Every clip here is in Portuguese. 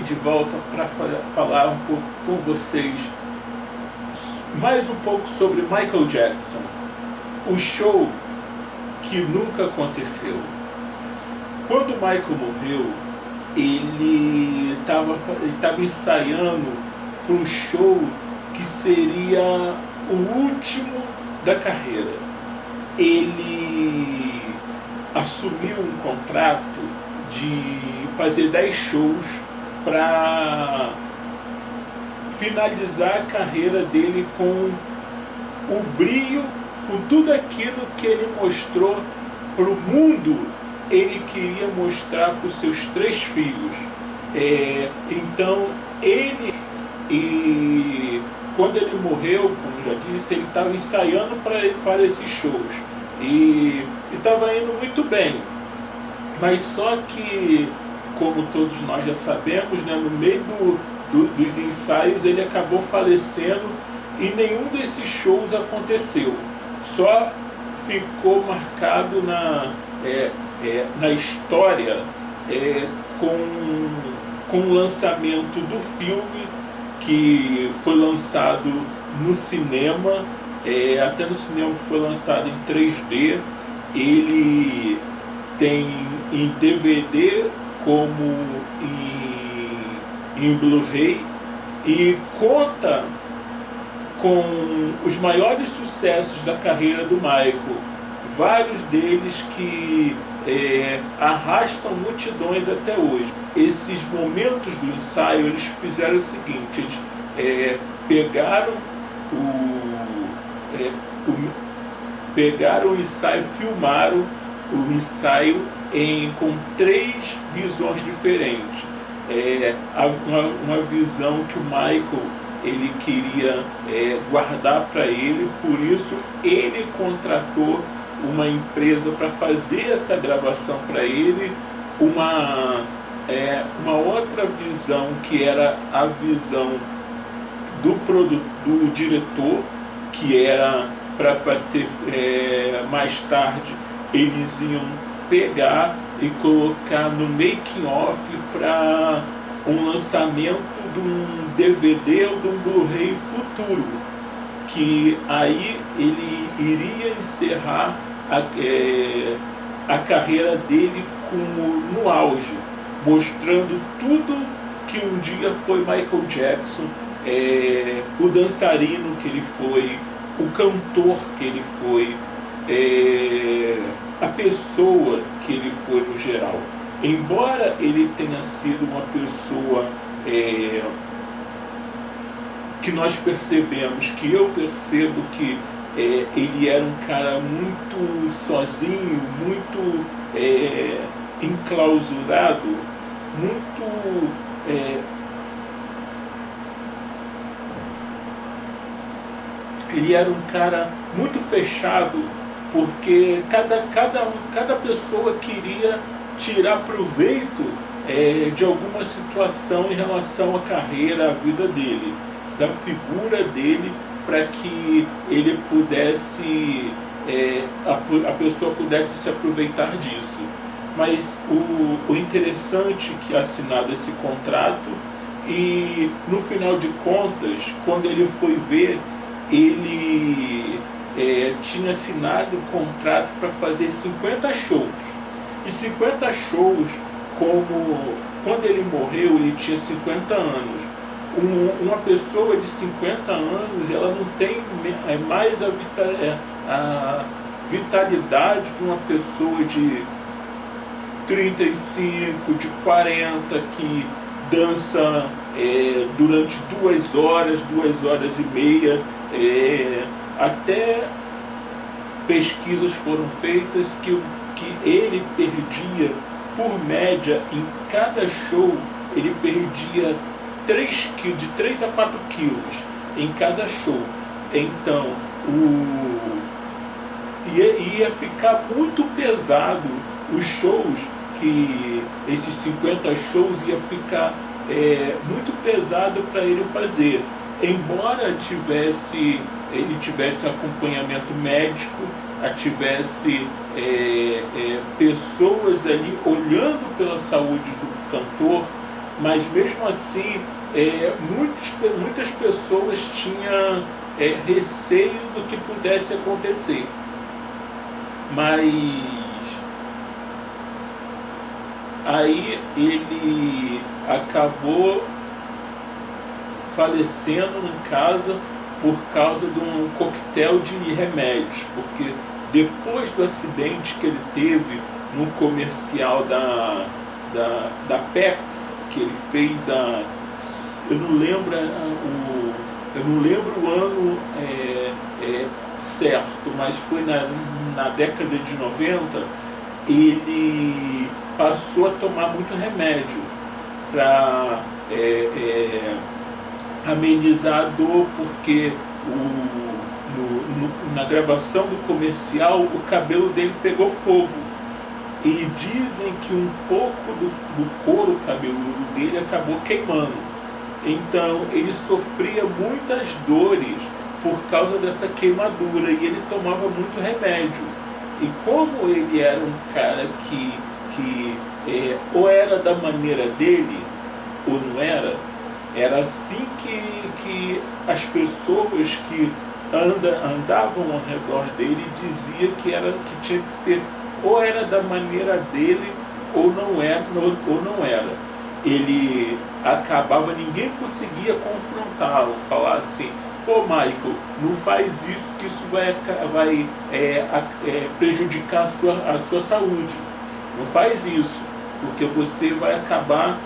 de volta para falar um pouco com vocês mais um pouco sobre Michael Jackson, o show que nunca aconteceu. Quando o Michael morreu, ele estava ensaiando para um show que seria o último da carreira. Ele assumiu um contrato de fazer 10 shows para finalizar a carreira dele com o brilho, com tudo aquilo que ele mostrou para o mundo. Ele queria mostrar para os seus 3 filhos. Então quando ele morreu, como já disse, ele estava ensaiando para esses shows e estava indo muito bem, mas só que, como todos nós já sabemos, né, no meio dos ensaios ele acabou falecendo e nenhum desses shows aconteceu. Só ficou marcado na história com o lançamento do filme, que foi lançado no cinema, até no cinema foi lançado em 3D. Ele tem em DVD como em Blu-ray e conta com os maiores sucessos da carreira do Michael, vários deles que arrastam multidões até hoje. Esses momentos do ensaio, eles fizeram o seguinte: eles pegaram o ensaio, filmaram o ensaio com 3 visões diferentes. Uma visão que o Michael ele queria guardar para ele, por isso ele contratou uma empresa para fazer essa gravação para ele. Uma outra visão, que era a visão do diretor, que era para ser mais tarde eles iam pegar e colocar no making off para um lançamento de um DVD ou de um Blu-ray futuro, que aí ele iria encerrar a carreira dele no auge, mostrando tudo que um dia foi Michael Jackson, o dançarino que ele foi, o cantor que ele foi, a pessoa que ele foi no geral. Embora ele tenha sido uma pessoa que nós percebemos, que eu percebo que ele era um cara muito sozinho, muito enclausurado, muito ele era um cara muito fechado, porque cada pessoa queria tirar proveito de alguma situação em relação à carreira, à vida dele, da figura dele, para que ele pudesse, a pessoa pudesse se aproveitar disso. Mas o interessante é que é assinado esse contrato, e no final de contas, quando ele foi ver, ele tinha assinado um contrato para fazer 50 shows. E 50 shows, como quando ele morreu, ele tinha 50 anos. Uma pessoa de 50 anos, ela não tem mais a vitalidade de uma pessoa de 35, de 40, que dança durante 2 horas, 2 horas e meia. Até pesquisas foram feitas que ele perdia, por média, em cada show, ele perdia de 3 a 4 quilos em cada show. Então, ia ficar muito pesado os shows, que esses 50 shows ia ficar muito pesado para ele fazer. Embora ele tivesse acompanhamento médico, tivesse pessoas ali olhando pela saúde do cantor, mas mesmo assim muitas pessoas tinham receio do que pudesse acontecer. Mas aí ele acabou falecendo em casa por causa de um coquetel de remédios, porque depois do acidente que ele teve no comercial da Pepsi, que ele fez eu não lembro o ano certo, mas foi na década de 90, ele passou a tomar muito remédio para amenizar a dor, porque na gravação do comercial o cabelo dele pegou fogo. E dizem que um pouco do couro cabeludo dele acabou queimando. Então ele sofria muitas dores por causa dessa queimadura e ele tomava muito remédio. E como ele era um cara que ou era da maneira dele ou não era, era assim que as pessoas que andavam ao redor dele diziam que tinha que ser, ou era da maneira dele ou não era. Ele acabava, ninguém conseguia confrontá-lo, falar assim: pô, Michael, não faz isso, que isso vai prejudicar a sua saúde. Não faz isso, porque você vai acabar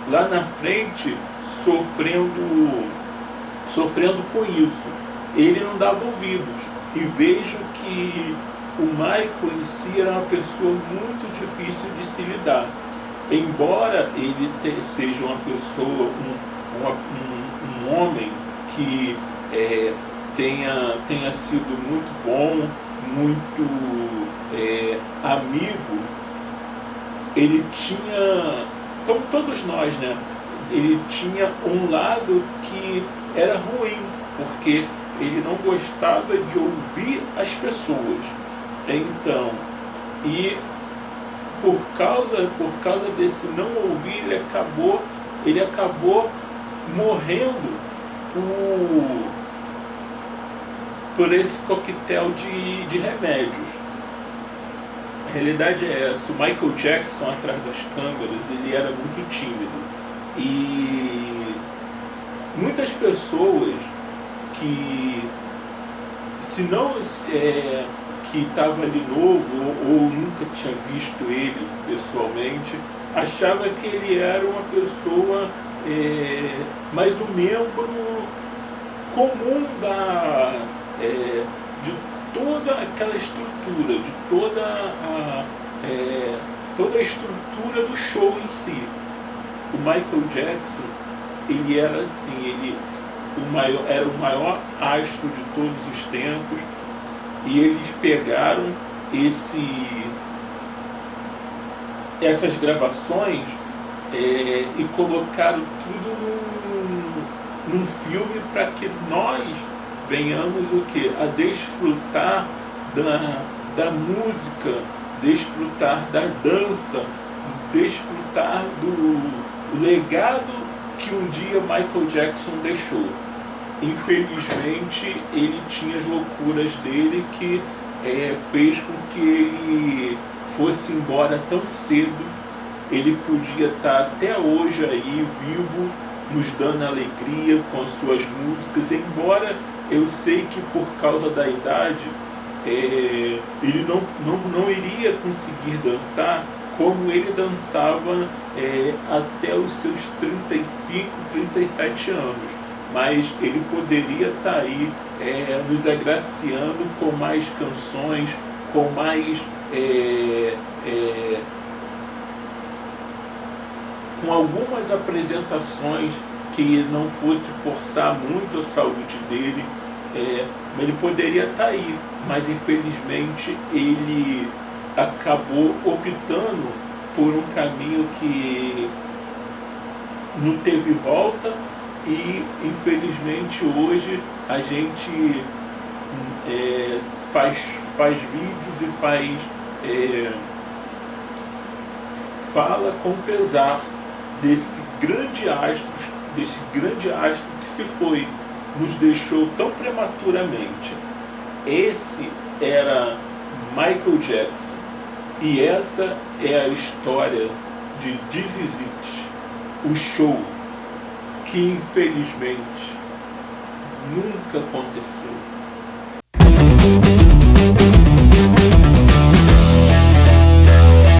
lá na frente sofrendo com isso. Ele não dava ouvidos. E vejo que o Michael em si era uma pessoa muito difícil de se lidar. Embora ele seja uma pessoa, um homem que tenha sido muito bom, muito amigo, ele tinha, como todos nós, né? Ele tinha um lado que era ruim, porque ele não gostava de ouvir as pessoas. Então, e por causa desse não ouvir, ele acabou morrendo por esse coquetel de remédios. A realidade é essa: o Michael Jackson, atrás das câmeras, ele era muito tímido. E muitas pessoas que que estava ali novo ou nunca tinha visto ele pessoalmente, achava que ele era uma pessoa mais um membro comum de toda aquela estrutura, de toda a estrutura do show em si. O Michael Jackson, ele era assim, era o maior astro de todos os tempos, e eles pegaram essas gravações e colocaram tudo num filme para que nós venhamos o quê? A desfrutar da música, desfrutar da dança, desfrutar do legado que um dia Michael Jackson deixou. Infelizmente, ele tinha as loucuras dele que fez com que ele fosse embora tão cedo. Ele podia estar até hoje aí vivo, nos dando alegria com as suas músicas, embora eu sei que por causa da idade ele não iria conseguir dançar como ele dançava até os seus 35, 37 anos. Mas ele poderia estar aí nos agraciando com mais canções, com mais com algumas apresentações que não fosse forçar muito a saúde dele. Ele poderia estar aí, mas infelizmente ele acabou optando por um caminho que não teve volta. E infelizmente hoje a gente faz vídeos e fala com pesar desse grande astro que se foi, nos deixou tão prematuramente. Esse era Michael Jackson. E essa é a história de This Is It, o show que infelizmente nunca aconteceu.